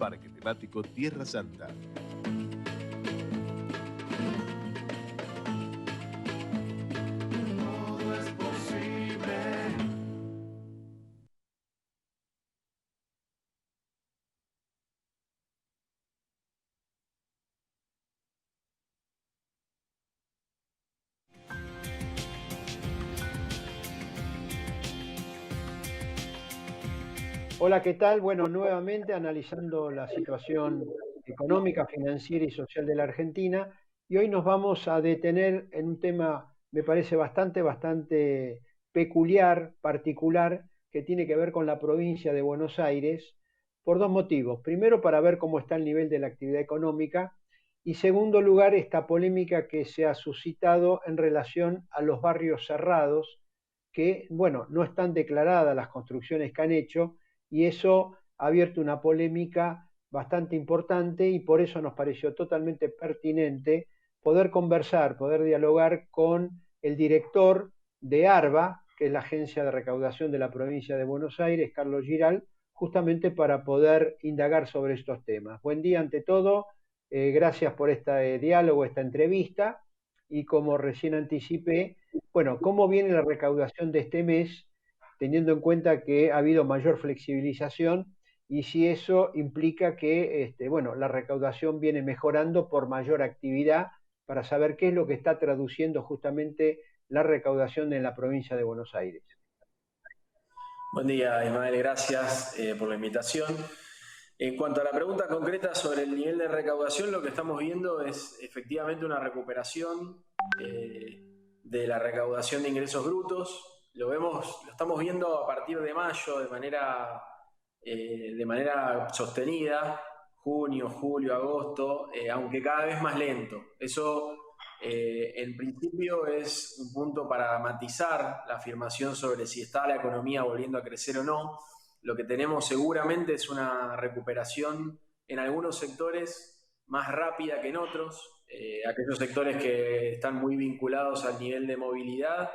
Parque Temático Tierra Santa. Todo es posible. Hola, ¿qué tal? Bueno, nuevamente analizando la situación económica, financiera y social de la Argentina, y hoy nos vamos a detener en un tema, me parece bastante peculiar, particular, que tiene que ver con la provincia de Buenos Aires, por dos motivos. Primero, para ver cómo está el nivel de la actividad económica, y segundo lugar, esta polémica que se ha suscitado en relación a los barrios cerrados, que, bueno, no están declaradas las construcciones que han hecho, y eso ha abierto una polémica bastante importante y por eso nos pareció totalmente pertinente poder conversar, poder dialogar con el director de ARBA, que es la agencia de recaudación de la provincia de Buenos Aires, Carlos Giral, justamente para poder indagar sobre estos temas. Buen día ante todo, gracias por este diálogo, esta entrevista, y como recién anticipé, bueno, ¿cómo viene la recaudación de este mes, teniendo en cuenta que ha habido mayor flexibilización y si eso implica que bueno, la recaudación viene mejorando por mayor actividad, para saber qué es lo que está traduciendo justamente la recaudación en la provincia de Buenos Aires? Buen día, Ismael, gracias por la invitación. En cuanto a la pregunta concreta sobre el nivel de recaudación, lo que estamos viendo es efectivamente una recuperación de la recaudación de ingresos brutos. Lo estamos viendo a partir de mayo de manera sostenida, junio, julio, agosto, aunque cada vez más lento. Eso en principio es un punto para matizar la afirmación sobre si está la economía volviendo a crecer o no. Lo que tenemos seguramente es una recuperación en algunos sectores más rápida que en otros. Aquellos sectores que están muy vinculados al nivel de movilidad,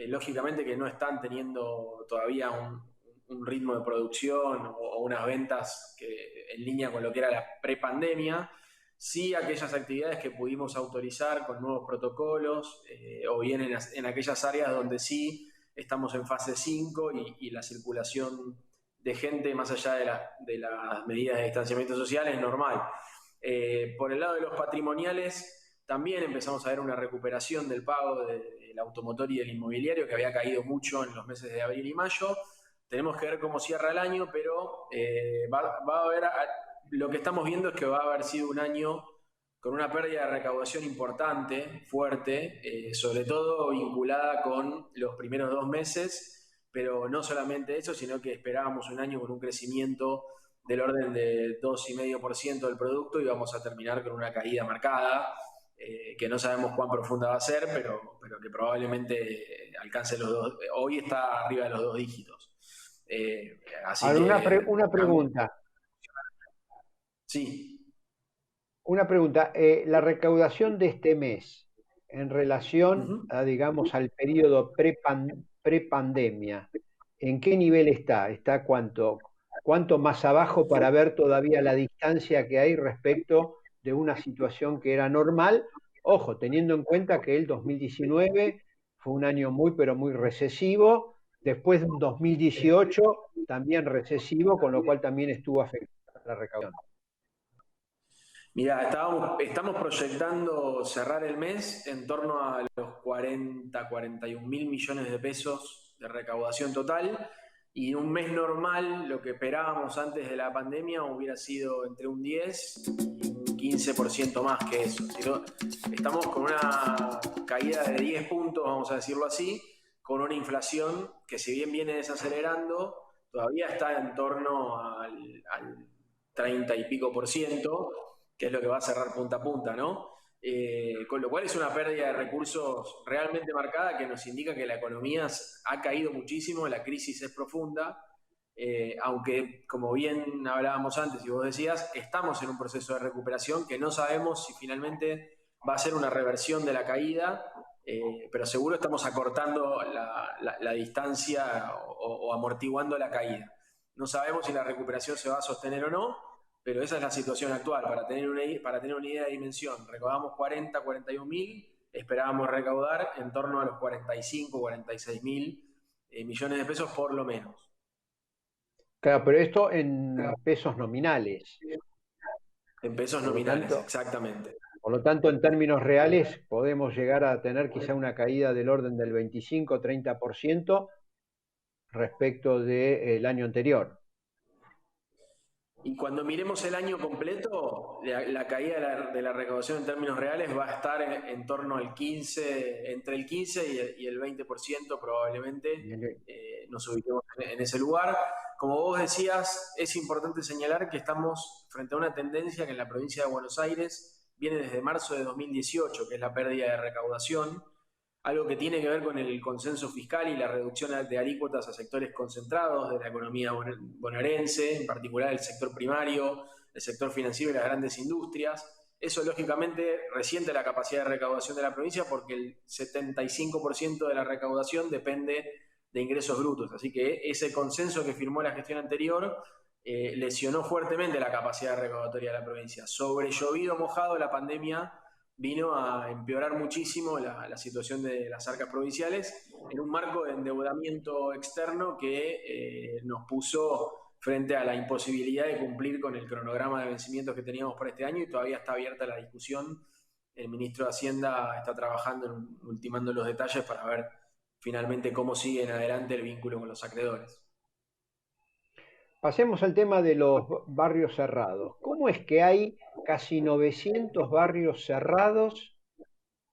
lógicamente que no están teniendo todavía un ritmo de producción o unas ventas en línea con lo que era la prepandemia. Sí, aquellas actividades que pudimos autorizar con nuevos protocolos, o bien en aquellas áreas donde sí estamos en fase 5 y la circulación de gente más allá de las medidas de distanciamiento social es normal. Por el lado de los patrimoniales, también empezamos a ver una recuperación del pago del automotor y del inmobiliario, que había caído mucho en los meses de abril y mayo. Tenemos que ver cómo cierra el año, pero va a haber... Lo que estamos viendo es que va a haber sido un año con una pérdida de recaudación importante, fuerte, sobre todo vinculada con los primeros 2 meses, pero no solamente eso, sino que esperábamos un año con un crecimiento del orden de 2,5% del producto y vamos a terminar con una caída marcada, que no sabemos cuán profunda va a ser, pero que probablemente alcance los dos. Hoy está arriba de los 2 dígitos. Así Ahora, que... una pregunta. Sí. Una pregunta, la recaudación de este mes en relación a, digamos, al periodo prepandemia, ¿en qué nivel está? ¿Está cuánto más abajo para ver todavía la distancia que hay respecto de una situación que era normal? Ojo, teniendo en cuenta que el 2019 fue un año muy, pero muy recesivo, después de un 2018 también recesivo, con lo cual también estuvo afectada la recaudación. Mira, estamos proyectando cerrar el mes en torno a los 41 mil millones de pesos de recaudación total, y un mes normal, lo que esperábamos antes de la pandemia, hubiera sido entre un 10 y un 15% más que eso. Estamos con una caída de 10 puntos, vamos a decirlo así, con una inflación que, si bien viene desacelerando, todavía está en torno al 30 y pico por ciento, que es lo que va a cerrar punta a punta, ¿no? Con lo cual es una pérdida de recursos realmente marcada, que nos indica que la economía ha caído muchísimo, la crisis es profunda, aunque, como bien hablábamos antes y vos decías, estamos en un proceso de recuperación que no sabemos si finalmente va a ser una reversión de la caída, pero seguro estamos acortando la distancia o amortiguando la caída. No sabemos si la recuperación se va a sostener o no, pero esa es la situación actual. Para tener una idea de dimensión, recaudamos 41 mil, esperábamos recaudar en torno a los 45, 46 mil millones de pesos por lo menos. Claro, pero esto en pesos nominales. En pesos nominales, exactamente. Por lo tanto, en términos reales, podemos llegar a tener quizá una caída del orden del 25-30% respecto del año anterior. Y cuando miremos el año completo, la caída de la recaudación en términos reales va a estar en torno al 15, entre el 15 y el 20% probablemente. Nos ubiquemos en ese lugar. Como vos decías, es importante señalar que estamos frente a una tendencia que en la provincia de Buenos Aires viene desde marzo de 2018, que es la pérdida de recaudación, algo que tiene que ver con el consenso fiscal y la reducción de alícuotas a sectores concentrados de la economía bonaerense, en particular el sector primario, el sector financiero y las grandes industrias. Eso, lógicamente, resiente la capacidad de recaudación de la provincia porque el 75% de la recaudación depende de ingresos brutos. Así que ese consenso que firmó la gestión anterior lesionó fuertemente la capacidad recaudatoria de la provincia. Sobre llovido mojado, la pandemia vino a empeorar muchísimo la situación de las arcas provinciales en un marco de endeudamiento externo que nos puso frente a la imposibilidad de cumplir con el cronograma de vencimientos que teníamos para este año, y todavía está abierta la discusión. El ministro de Hacienda está trabajando, ultimando los detalles para ver finalmente cómo sigue en adelante el vínculo con los acreedores. Pasemos al tema de los barrios cerrados. ¿Cómo es que hay casi 900 barrios cerrados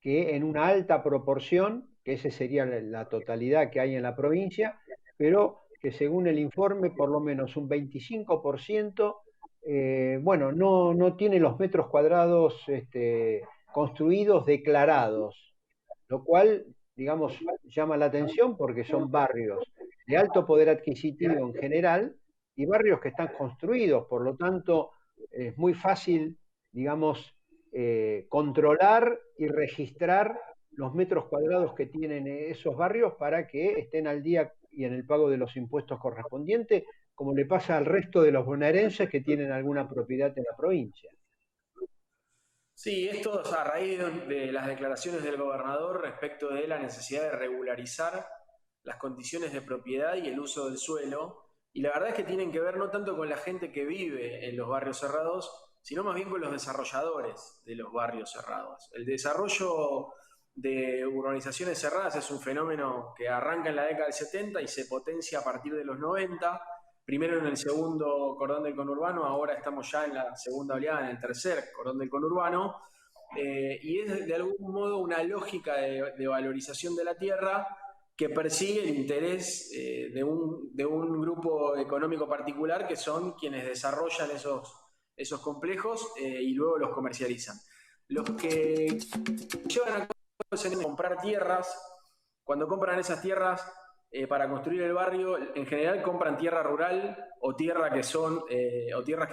que en una alta proporción, que esa sería la totalidad que hay en la provincia, pero que según el informe por lo menos un 25% no tiene los metros cuadrados construidos declarados, lo cual, digamos, llama la atención porque son barrios de alto poder adquisitivo en general y barrios que están construidos, por lo tanto es muy fácil, digamos, controlar y registrar los metros cuadrados que tienen esos barrios para que estén al día y en el pago de los impuestos correspondientes, como le pasa al resto de los bonaerenses que tienen alguna propiedad en la provincia. Sí, esto es a raíz de las declaraciones del gobernador respecto de la necesidad de regularizar las condiciones de propiedad y el uso del suelo. Y la verdad es que tienen que ver no tanto con la gente que vive en los barrios cerrados, sino más bien con los desarrolladores de los barrios cerrados. El desarrollo de urbanizaciones cerradas es un fenómeno que arranca en la década del 70 y se potencia a partir de los 90, primero en el segundo cordón del conurbano, ahora estamos ya en la segunda oleada, en el tercer cordón del conurbano, y es de algún modo una lógica de valorización de la tierra que persigue el interés de un grupo económico particular, que son quienes desarrollan esos complejos y luego los comercializan. Los que llevan a comprar tierras, cuando compran esas tierras para construir el barrio, en general compran tierra rural o tierras que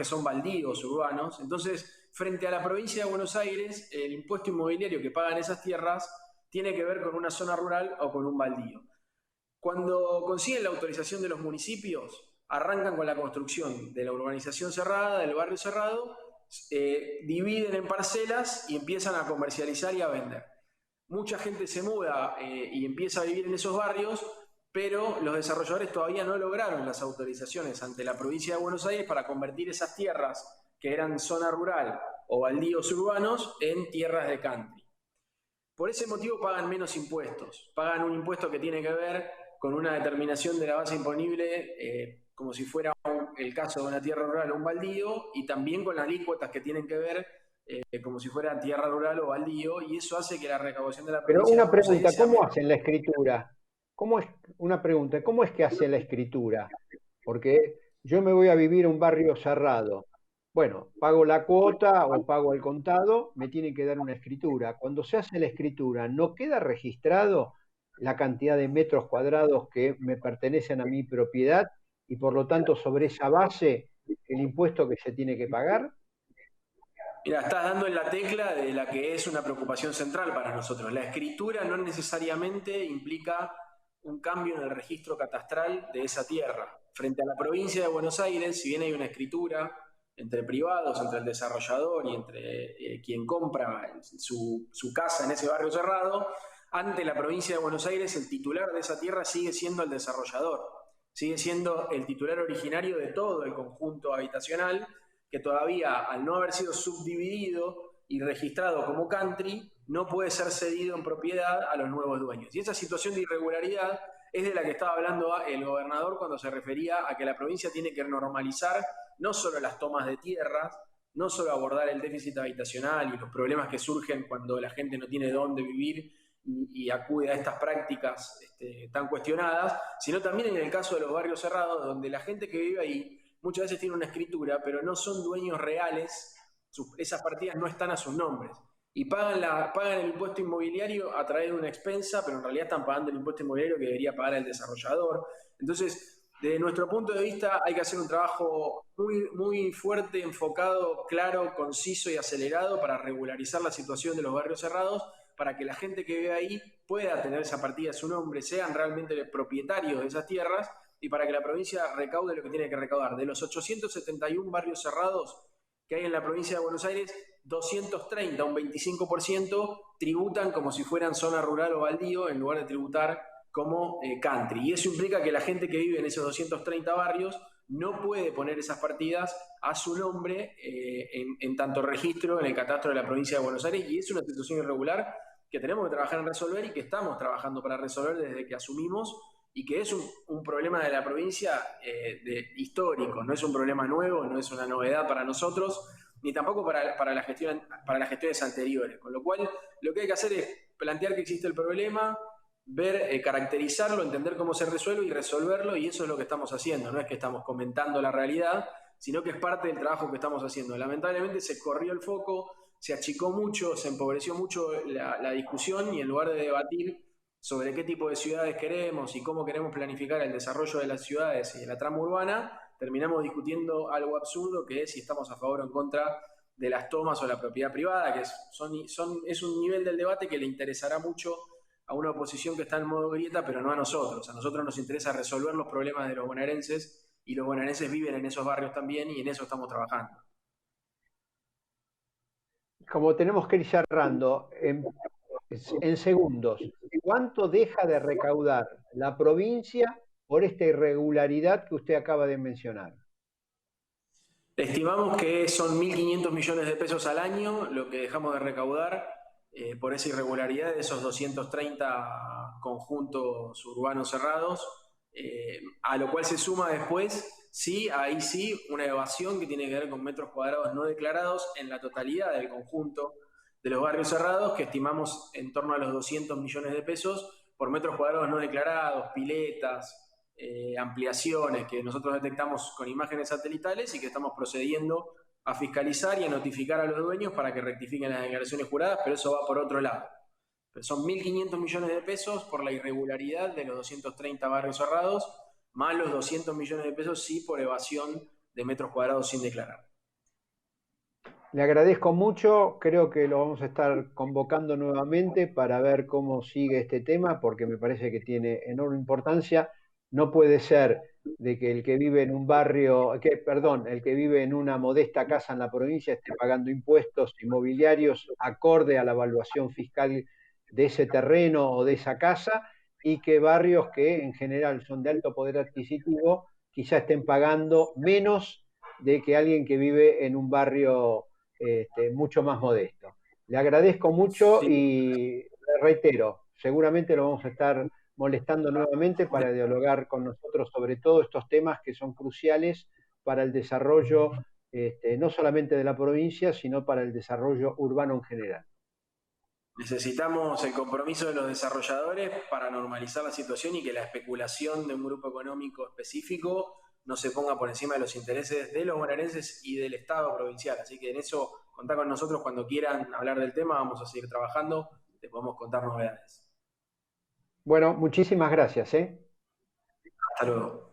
son baldíos urbanos. Entonces, frente a la provincia de Buenos Aires, el impuesto inmobiliario que pagan esas tierras tiene que ver con una zona rural o con un baldío. Cuando consiguen la autorización de los municipios, arrancan con la construcción de la urbanización cerrada, del barrio cerrado, dividen en parcelas y empiezan a comercializar y a vender. Mucha gente se muda y empieza a vivir en esos barrios, pero los desarrolladores todavía no lograron las autorizaciones ante la provincia de Buenos Aires para convertir esas tierras que eran zona rural o baldíos urbanos en tierras de country. Por ese motivo pagan menos impuestos. Pagan un impuesto que tiene que ver con una determinación de la base imponible, como si fuera el caso de una tierra rural o un baldío, y también con las alícuotas que tienen que ver como si fuera tierra rural o baldío, y eso hace que la recaudación de la provincia... Pero una pregunta, ¿cómo hacen la escritura? ¿Cómo es que hacen la escritura? Porque yo me voy a vivir a un barrio cerrado. Bueno, pago la cuota o pago el contado, me tienen que dar una escritura. Cuando se hace la escritura, ¿no queda registrado la cantidad de metros cuadrados que me pertenecen a mi propiedad y por lo tanto sobre esa base el impuesto que se tiene que pagar? Mira, estás dando en la tecla de la que es una preocupación central para nosotros. La escritura no necesariamente implica un cambio en el registro catastral de esa tierra. Frente a la provincia de Buenos Aires, si bien hay una escritura entre privados, entre el desarrollador y entre quien compra su casa en ese barrio cerrado. Ante la provincia de Buenos Aires, el titular de esa tierra sigue siendo el desarrollador, sigue siendo el titular originario de todo el conjunto habitacional, que todavía, al no haber sido subdividido y registrado como country, no puede ser cedido en propiedad a los nuevos dueños. Y esa situación de irregularidad es de la que estaba hablando el gobernador cuando se refería a que la provincia tiene que normalizar no solo las tomas de tierras, no solo abordar el déficit habitacional y los problemas que surgen cuando la gente no tiene dónde vivir y acude a estas prácticas tan cuestionadas, sino también en el caso de los barrios cerrados, donde la gente que vive ahí muchas veces tiene una escritura, pero no son dueños reales, esas partidas no están a sus nombres. Y pagan el impuesto inmobiliario a través de una expensa, pero en realidad están pagando el impuesto inmobiliario que debería pagar el desarrollador. Entonces, desde nuestro punto de vista, hay que hacer un trabajo muy, muy fuerte, enfocado, claro, conciso y acelerado para regularizar la situación de los barrios cerrados, para que la gente que vive ahí pueda tener esa partida a su nombre, sean realmente propietarios de esas tierras, y para que la provincia recaude lo que tiene que recaudar. De los 871 barrios cerrados que hay en la provincia de Buenos Aires, 230, un 25%, tributan como si fueran zona rural o baldío, en lugar de tributar como country. Y eso implica que la gente que vive en esos 230 barrios no puede poner esas partidas a su nombre en tanto registro en el catastro de la provincia de Buenos Aires, y es una situación irregular que tenemos que trabajar en resolver y que estamos trabajando para resolver desde que asumimos, y que es un problema de la provincia histórico, no es un problema nuevo, no es una novedad para nosotros, ni tampoco para las gestiones anteriores. Con lo cual, lo que hay que hacer es plantear que existe el problema, ver, caracterizarlo, entender cómo se resuelve y resolverlo, y eso es lo que estamos haciendo. No es que estamos comentando la realidad, sino que es parte del trabajo que estamos haciendo. Lamentablemente se corrió el foco, se achicó mucho, se empobreció mucho la discusión, y en lugar de debatir sobre qué tipo de ciudades queremos y cómo queremos planificar el desarrollo de las ciudades y de la trama urbana, terminamos discutiendo algo absurdo, que es si estamos a favor o en contra de las tomas o la propiedad privada, que es un nivel del debate que le interesará mucho a una oposición que está en modo grieta, pero no a nosotros. A nosotros nos interesa resolver los problemas de los bonaerenses, y los bonaerenses viven en esos barrios también, y en eso estamos trabajando. Como tenemos que ir cerrando, en segundos, ¿cuánto deja de recaudar la provincia por esta irregularidad que usted acaba de mencionar? Estimamos que son 1.500 millones de pesos al año lo que dejamos de recaudar por esa irregularidad de esos 230 conjuntos urbanos cerrados, a lo cual se suma después, sí, ahí sí, una evasión que tiene que ver con metros cuadrados no declarados en la totalidad del conjunto de los barrios cerrados, que estimamos en torno a los 200 millones de pesos por metros cuadrados no declarados, piletas, ampliaciones que nosotros detectamos con imágenes satelitales y que estamos procediendo a fiscalizar y a notificar a los dueños para que rectifiquen las declaraciones juradas, pero eso va por otro lado. Pero son 1.500 millones de pesos por la irregularidad de los 230 barrios cerrados, más los 200 millones de pesos sí por evasión de metros cuadrados sin declarar. Le agradezco mucho, creo que lo vamos a estar convocando nuevamente para ver cómo sigue este tema, porque me parece que tiene enorme importancia. No puede ser de que el que vive en un barrio, el que vive en una modesta casa en la provincia esté pagando impuestos inmobiliarios acorde a la evaluación fiscal de ese terreno o de esa casa, y que barrios que en general son de alto poder adquisitivo quizá estén pagando menos de que alguien que vive en un barrio mucho más modesto. Le agradezco mucho, sí, y le reitero, seguramente lo vamos a estar molestando nuevamente para dialogar con nosotros sobre todos estos temas que son cruciales para el desarrollo no solamente de la provincia, sino para el desarrollo urbano en general. Necesitamos el compromiso de los desarrolladores para normalizar la situación y que la especulación de un grupo económico específico no se ponga por encima de los intereses de los bonaerenses y del Estado provincial. Así que en eso contá con nosotros cuando quieran hablar del tema, vamos a seguir trabajando, te podemos contar novedades. Bueno, muchísimas gracias. Hasta luego.